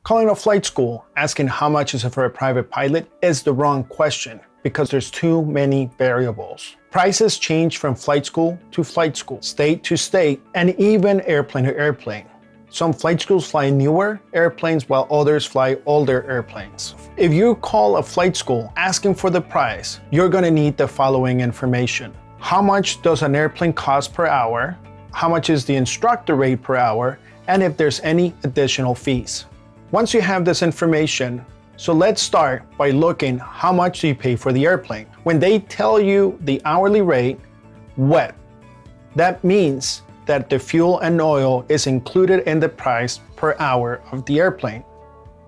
Calling a flight school asking how much is it for a private pilot is the wrong question because there's too many variables. Prices change from flight school to flight school, state to state, and even airplane to airplane. Some flight schools fly newer airplanes while others fly older airplanes. If you call a flight school asking for the price, you're going to need the following information. How much does an airplane cost per hour? How much is the instructor rate per hour? And if there's any additional fees. Once you have this information, so let's start by looking how much do you pay for the airplane. When they tell you the hourly rate, what? That means that the fuel and oil is included in the price per hour of the airplane.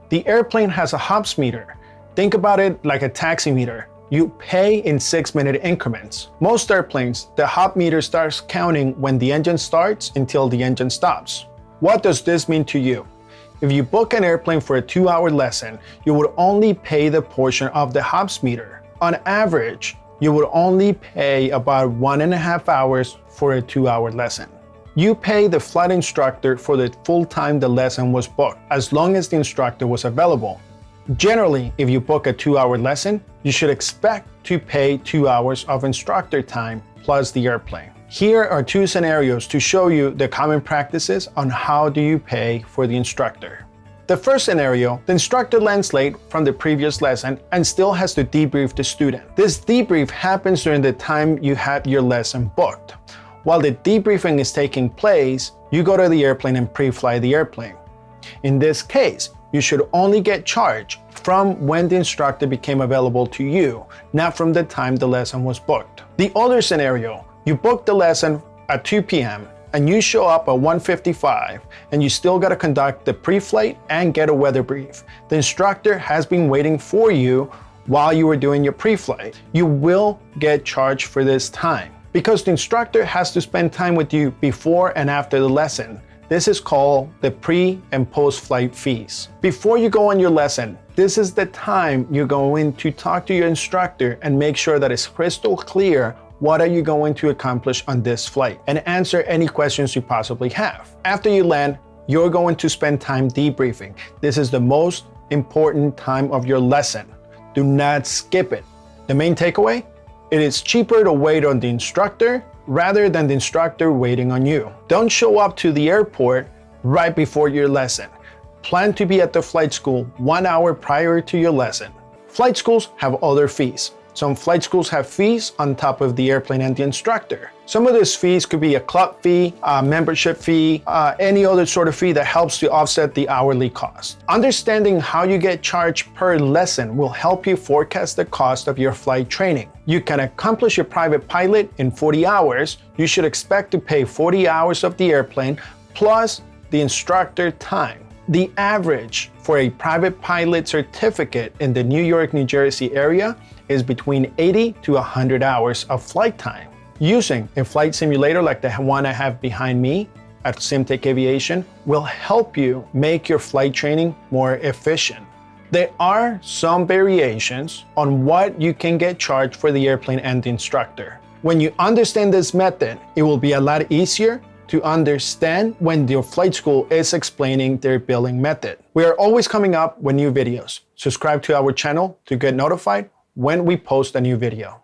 The airplane has a hops meter. Think about it like a taxi meter. You pay in 6-minute increments. Most airplanes, the hop meter starts counting when the engine starts until the engine stops. What does this mean to you? If you book an airplane for a 2-hour lesson, you would only pay the portion of the hops meter. On average, you would only pay about 1.5 hours for a 2-hour lesson. You pay the flight instructor for the full time the lesson was booked, as long as the instructor was available. Generally, if you book a 2-hour lesson, you should expect to pay 2 hours of instructor time plus the airplane. Here are 2 scenarios to show you the common practices on how do you pay for the instructor. The first scenario, the instructor lands late from the previous lesson and still has to debrief the student. This debrief happens during the time you had your lesson booked. While the debriefing is taking place, you go to the airplane and pre-fly the airplane. In this case, you should only get charged from when the instructor became available to you, not from the time the lesson was booked. The other scenario, you book the lesson at 2 p.m. and you show up at 1:55 and you still got to conduct the pre-flight and get a weather brief. The instructor has been waiting for you while you were doing your pre-flight. You will get charged for this time because the instructor has to spend time with you before and after the lesson. This is called the pre and post-flight fees. Before you go on your lesson, this is the time you're going to talk to your instructor and make sure that it's crystal clear what are you going to accomplish on this flight and answer any questions you possibly have. After you land, you're going to spend time debriefing. This is the most important time of your lesson. Do not skip it. The main takeaway? It is cheaper to wait on the instructor rather than the instructor waiting on you. Don't show up to the airport right before your lesson. Plan to be at the flight school 1 hour prior to your lesson. Flight schools have other fees. Some flight schools have fees on top of the airplane and the instructor. Some of these fees could be a club fee, a membership fee, any other sort of fee that helps to offset the hourly cost. Understanding how you get charged per lesson will help you forecast the cost of your flight training. You can accomplish your private pilot in 40 hours. You should expect to pay 40 hours of the airplane plus the instructor time. The average for a private pilot certificate in the New York, New Jersey area is between 80 to 100 hours of flight time. Using a flight simulator like the one I have behind me at Simtech Aviation will help you make your flight training more efficient. There are some variations on what you can get charged for the airplane and the instructor. When you understand this method, it will be a lot easier to understand when your flight school is explaining their billing method. We are always coming up with new videos. Subscribe to our channel to get notified when we post a new video.